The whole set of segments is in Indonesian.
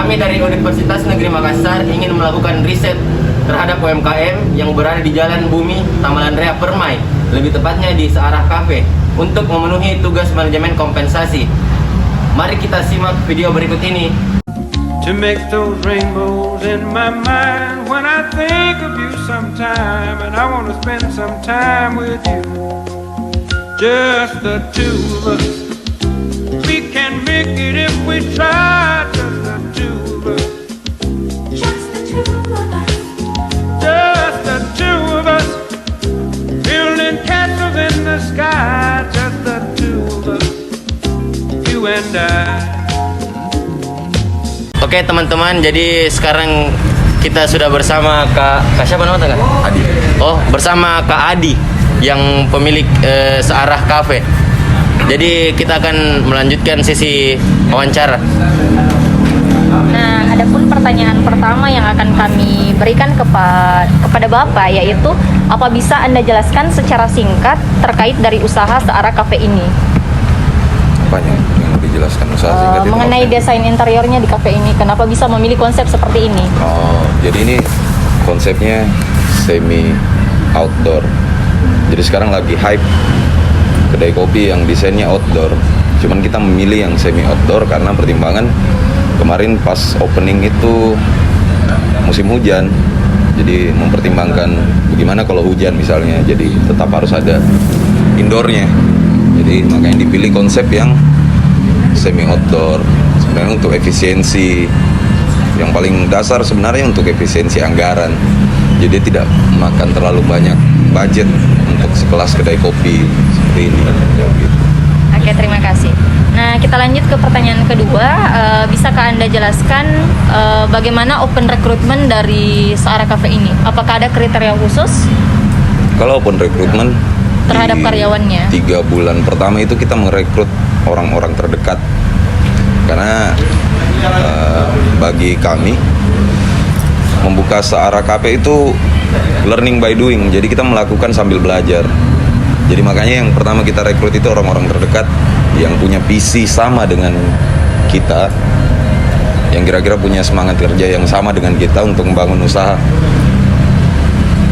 Kami dari Universitas Negeri Makassar ingin melakukan riset terhadap UMKM yang berada di Jalan Bumi, Tamalan Rea Permai, lebih tepatnya di Searah Cafe, untuk memenuhi tugas manajemen kompensasi. Mari kita simak video berikut ini. To make those rainbows in my mind when I think of you sometime, and I want to spend some time with you, just the two of us. We can make it if we try, just the two of us. Just the two of us. Just the two of us. Building castles in the sky, just the two of us. You and I. Oke teman-teman, jadi sekarang kita sudah bersama Kak siapa namanya Kak? Adi. Oh, bersama Kak Adi yang pemilik Searah Cafe. Jadi kita akan melanjutkan sesi wawancara. Nah, adapun pertanyaan pertama yang akan kami berikan kepada Bapak, yaitu apa bisa Anda jelaskan secara singkat terkait dari usaha Searah Cafe ini? Apanya yang dijelaskan usaha singkat itu Mengenai maksudnya? desain interiornya di cafe ini, kenapa bisa memilih konsep seperti ini? Oh, jadi ini konsepnya semi outdoor. Jadi sekarang lagi hype kedai kopi yang desainnya outdoor. Cuman kita memilih yang semi outdoor karena pertimbangan kemarin pas opening itu musim hujan. Jadi mempertimbangkan bagaimana kalau hujan misalnya. Jadi tetap harus ada indoornya. Jadi makanya dipilih konsep yang semi outdoor. Sebenarnya untuk efisiensi yang paling dasar sebenarnya untuk efisiensi anggaran. Jadi tidak makan terlalu banyak budget untuk sekelas kedai kopi seperti ini. Gitu. Oke, terima kasih. Nah, kita lanjut ke pertanyaan kedua. Bisakah Anda jelaskan bagaimana open recruitment dari Searah Cafe ini? Apakah ada kriteria khusus Kalau open recruitment terhadap di karyawannya? 3 bulan pertama itu kita merekrut orang-orang terdekat. Karena bagi kami membuka Searah Cafe itu learning by doing. Jadi kita melakukan sambil belajar. Jadi makanya yang pertama kita rekrut itu orang-orang terdekat yang punya visi sama dengan kita, yang kira-kira punya semangat kerja yang sama dengan kita untuk membangun usaha.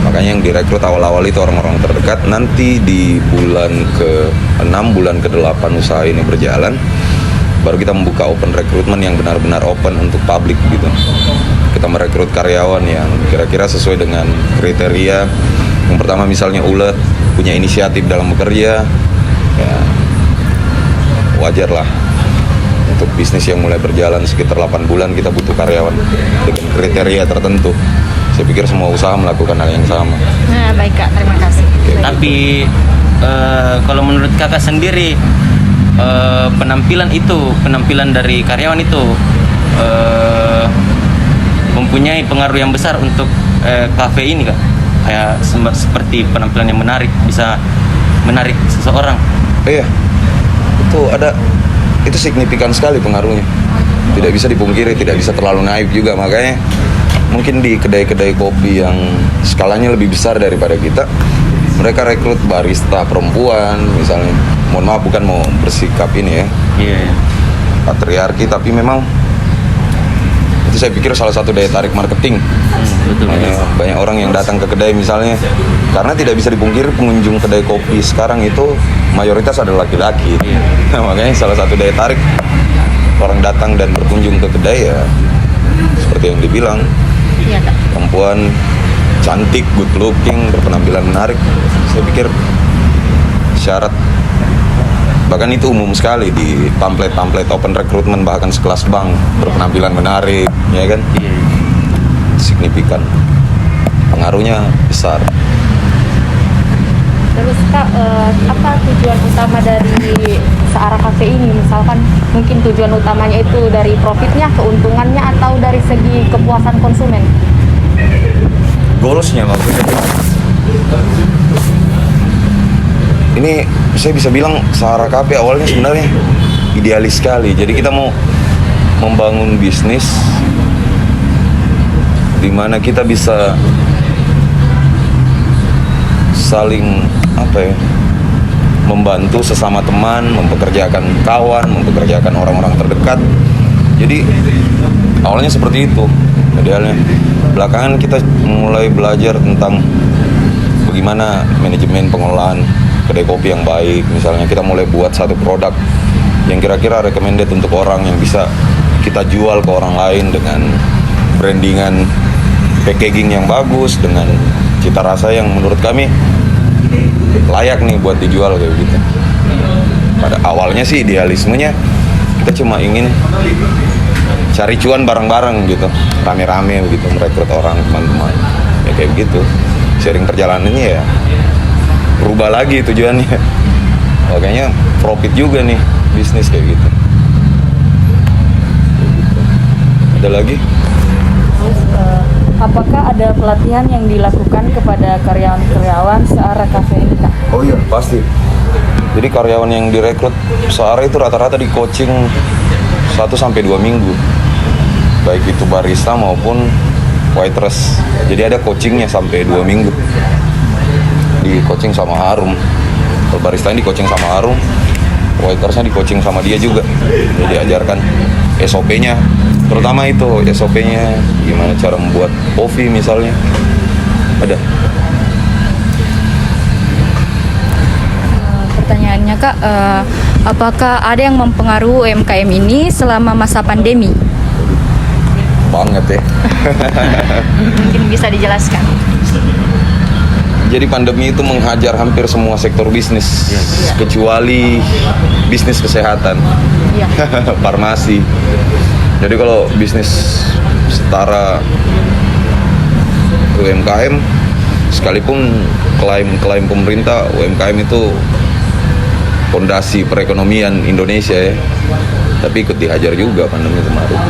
Makanya yang direkrut awal-awal itu orang-orang terdekat. Nanti di bulan ke-6, bulan ke-8 usaha ini berjalan, baru kita membuka open recruitment yang benar-benar open untuk publik gitu. Kita merekrut karyawan yang kira-kira sesuai dengan kriteria. Yang pertama misalnya ulet, punya inisiatif dalam bekerja, ya wajar lah. Untuk bisnis yang mulai berjalan sekitar 8 bulan kita butuh karyawan dengan kriteria tertentu. Saya pikir semua usaha melakukan hal yang sama. Nah, baik Kak, terima kasih. Tapi kalau menurut Kakak sendiri, penampilan dari karyawan itu mempunyai pengaruh yang besar untuk kafe ini Kak? Kayak seperti penampilan yang menarik, bisa menarik seseorang. Iya, itu signifikan sekali pengaruhnya. Tidak bisa dipungkiri, tidak bisa terlalu naif juga. Makanya mungkin di kedai-kedai kopi yang skalanya lebih besar daripada kita, mereka rekrut barista perempuan misalnya. Mohon maaf, bukan mau bersikap ini ya, patriarki, tapi memang itu saya pikir salah satu daya tarik marketing. Betul. Banyak orang yang datang ke kedai misalnya, karena tidak bisa dipungkiri pengunjung kedai kopi sekarang itu mayoritas adalah laki-laki. Nah, makanya salah satu daya tarik orang datang dan berkunjung ke kedai ya seperti yang dibilang, Iya, Kak. perempuan cantik, good looking, berpenampilan menarik. Saya pikir syarat, bahkan itu umum sekali di pamflet-pamflet open recruitment, bahkan sekelas bank, berpenampilan menarik, ya kan? Signifikan, pengaruhnya besar. Terus Kak, apa tujuan utama dari Searah Cafe ini? Misalkan mungkin tujuan utamanya itu dari profitnya, keuntungannya, atau dari segi kepuasan konsumen? Goalsnya maksudnya. Ini saya bisa bilang Searah Cafe awalnya sebenarnya idealis sekali. Jadi kita mau membangun bisnis di mana kita bisa saling membantu sesama teman, mempekerjakan kawan, mempekerjakan orang-orang terdekat Jadi awalnya seperti itu idealnya. Belakangan kita mulai belajar tentang bagaimana manajemen pengelolaan kedai kopi yang baik. Misalnya kita mulai buat satu produk yang kira-kira recommended untuk orang, yang bisa kita jual ke orang lain dengan brandingan packaging yang bagus, dengan cita rasa yang menurut kami layak nih buat dijual kayak gitu. Pada awalnya sih idealismenya kita cuma ingin cari cuan bareng-bareng gitu, rame-rame begitu, merekrut orang, teman-teman ya kayak begitu. Sharing perjalanannya ya berubah lagi tujuannya. Makanya profit juga nih bisnis kayak gitu. Ada lagi? Terus apakah ada pelatihan yang dilakukan kepada karyawan-karyawan searah kafe ini, Kak? Oh iya, pasti. Jadi karyawan yang direkrut searah itu rata-rata di coaching 1-2 minggu. Baik itu barista maupun waitress. Jadi ada coachingnya sampai 2 minggu. Di coaching sama Harum. Kalau barista di coaching sama Harum, waitersnya di coaching sama dia juga. Jadi diajarkan SOP-nya. Terutama itu SOP-nya, gimana cara membuat kopi misalnya. Ada. Pertanyaannya, Kak, apakah ada yang mempengaruhi UMKM ini selama masa pandemi? Banget ya. Mungkin bisa dijelaskan. Jadi pandemi itu menghajar hampir semua sektor bisnis, kecuali bisnis kesehatan, farmasi. Jadi kalau bisnis setara UMKM, sekalipun klaim pemerintah UMKM itu fondasi perekonomian Indonesia ya, tapi ikut dihajar juga pandemi kemarin.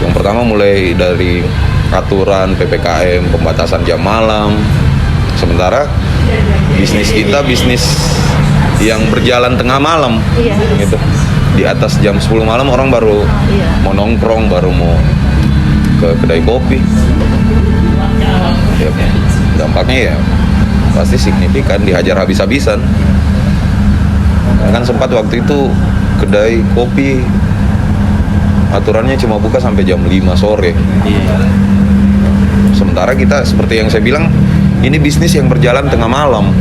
Yang pertama mulai dari aturan PPKM, pembatasan jam malam. Sementara bisnis kita bisnis yang berjalan tengah malam, gitu. Di atas jam 10 malam orang baru mau nongkrong, baru mau ke kedai kopi. Ya, dampaknya ya pasti signifikan, dihajar habis-habisan. Kan sempat waktu itu kedai kopi aturannya cuma buka sampai jam 5 sore. Sementara kita seperti yang saya bilang, ini bisnis yang berjalan tengah malam.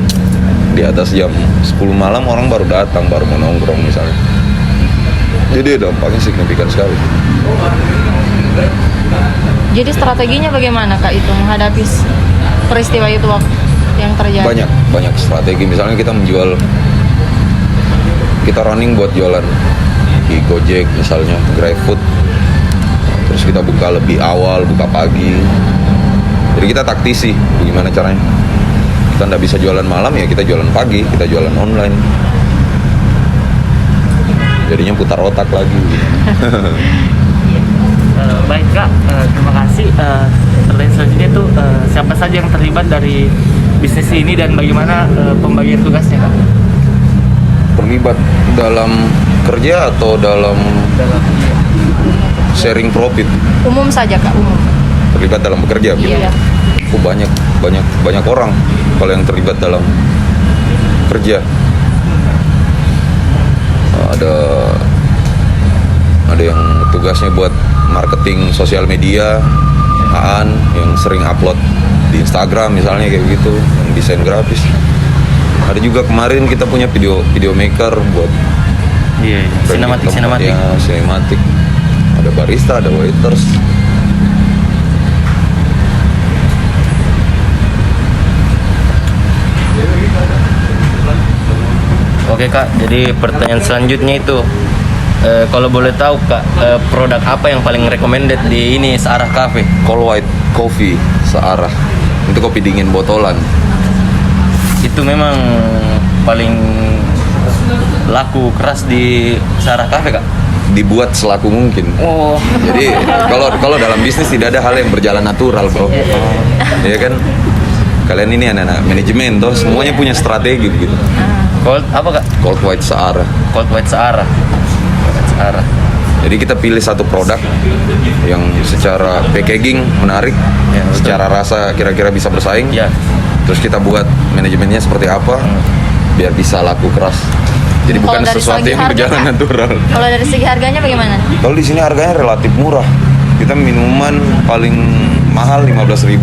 Di atas jam 10 malam orang baru datang, baru mau nongkrong misalnya. Jadi dampaknya signifikan sekali. Jadi strateginya bagaimana, Kak, itu menghadapi peristiwa itu yang terjadi? Banyak strategi. Misalnya kita running buat jualan di Gojek misalnya, GrabFood. Terus kita buka lebih awal, buka pagi. Jadi kita taktisi bagaimana caranya. Kita nggak bisa jualan malam ya kita jualan pagi, kita jualan online. Jadinya putar otak lagi. Baik Kak, terima kasih. Pertanyaan selanjutnya itu siapa saja yang terlibat dari bisnis ini dan bagaimana pembagian tugasnya, Kak? Terlibat dalam kerja atau dalam sharing profit? Umum saja, Kak, umum. Terlibat dalam bekerja? Iya. Oh, banyak orang kalau yang terlibat dalam kerja. Ada yang tugasnya buat marketing sosial media, Aan yang sering upload di Instagram misalnya kayak gitu, yang desain grafis. Ada juga kemarin kita punya video maker buat Sinematik. ya, sinematik. Ada barista, ada waiters. Oke Kak, jadi pertanyaan selanjutnya itu kalau boleh tahu Kak, produk apa yang paling recommended di ini Searah Cafe? Cold White Coffee Searah. Itu kopi dingin botolan. Itu memang paling laku keras di Searah Cafe Kak? Dibuat selaku mungkin. Oh. Jadi kalau dalam bisnis tidak ada hal yang berjalan natural, bro. Ya kan? Kalian ini anak-anak manajemen toh, semuanya punya strategi begitu. Cold apa Kak? Cold White Searah. Cold White Searah. Searah. Jadi kita pilih satu produk yang secara packaging menarik, Ya, betul. secara rasa kira-kira bisa bersaing. Ya. Terus kita buat manajemennya seperti apa. biar bisa laku keras. Jadi bukan Kalau dari sesuatu segi yang berjalan harganya? natural. Kalau dari segi harganya bagaimana? Kalau di sini harganya relatif murah. Kita minuman paling mahal 15.000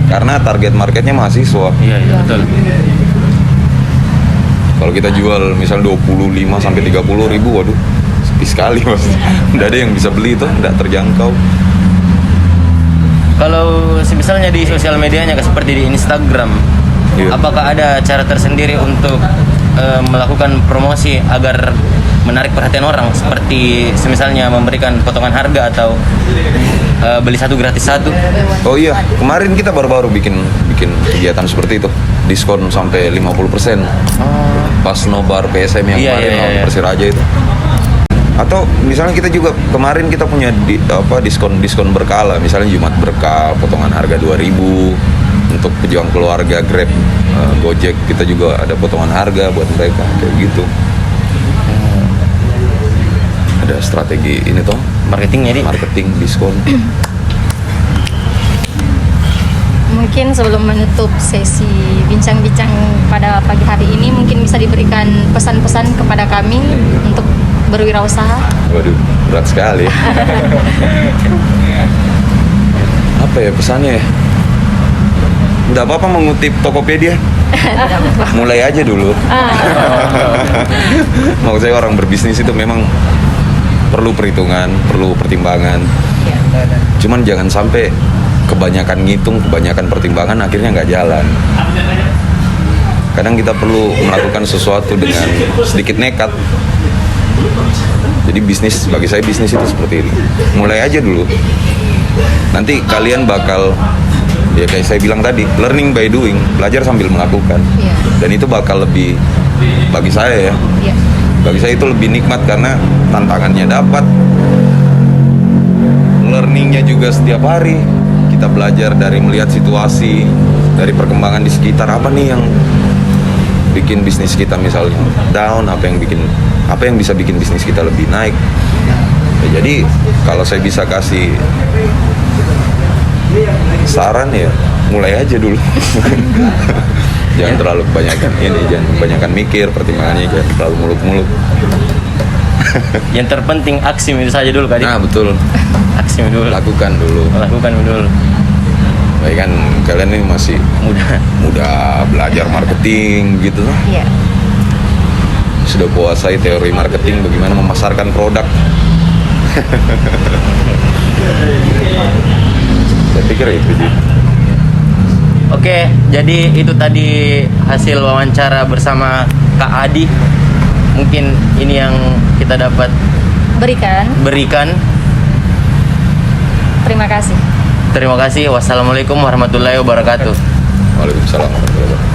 karena target marketnya mahasiswa. Iya, betul. Kalau kita jual misal 25 sampai 30.000, waduh, sepi sekali mas. Nggak ada yang bisa beli itu, nggak terjangkau. Kalau misalnya di sosial medianya seperti di Instagram, Iya. apakah ada cara tersendiri untuk melakukan promosi agar menarik perhatian orang, seperti misalnya memberikan potongan harga atau beli satu gratis satu? Oh iya, kemarin kita baru-baru bikin kegiatan seperti itu, diskon sampai 50%. Pas nobar PSM yang Iya, kemarin iya, lawan iya. Persiraja itu. Atau misalnya kita juga kemarin kita punya diskon berkala, misalnya Jumat berkah, potongan harga 2.000 untuk pejuang keluarga Grab, Gojek, kita juga ada potongan harga buat mereka kayak gitu. Ada strategi ini toh, Marketingnya di marketing diskon. Mungkin sebelum menutup sesi bincang-bincang pada pagi hari ini, mungkin bisa diberikan pesan-pesan kepada kami untuk berwirausaha. Waduh, berat sekali ya. Apa ya pesannya ya? Nggak apa-apa mengutip Tokopedia. Mulai aja dulu. Maksud saya orang berbisnis itu memang perlu perhitungan, perlu pertimbangan. Cuman jangan sampai kebanyakan ngitung, kebanyakan pertimbangan akhirnya nggak jalan. Kadang kita perlu melakukan sesuatu dengan sedikit nekat. Jadi bisnis, bagi saya bisnis itu seperti ini. Mulai aja dulu. Nanti kalian bakal, ya kayak saya bilang tadi, learning by doing, belajar sambil melakukan. Iya. Dan itu bakal lebih, bagi saya ya, Iya. bagi saya itu lebih nikmat karena tantangannya dapat, learningnya juga setiap hari. Kita belajar dari melihat situasi, dari perkembangan di sekitar, apa nih yang bikin bisnis kita misalnya down, apa yang bisa bikin bisnis kita lebih naik. Ya, jadi kalau saya bisa kasih saran ya, mulai aja dulu. Jangan terlalu kebanyakan ini, jangan kebanyakan mikir, pertimbangannya jangan terlalu muluk-muluk. yang terpenting aksi itu saja dulu kali. Nah betul, Aksi dulu. lakukan dulu. Lakukan dulu. Baik kan kalian ini masih muda belajar marketing gitu, Iya. sudah kuasai teori marketing, bagaimana memasarkan produk. Saya pikir itu sih. Oke, jadi itu tadi hasil wawancara bersama Kak Adi. Mungkin ini yang kita dapat berikan. Terima kasih. Terima kasih. Wassalamualaikum warahmatullahi wabarakatuh. Waalaikumsalam warahmatullahi wabarakatuh.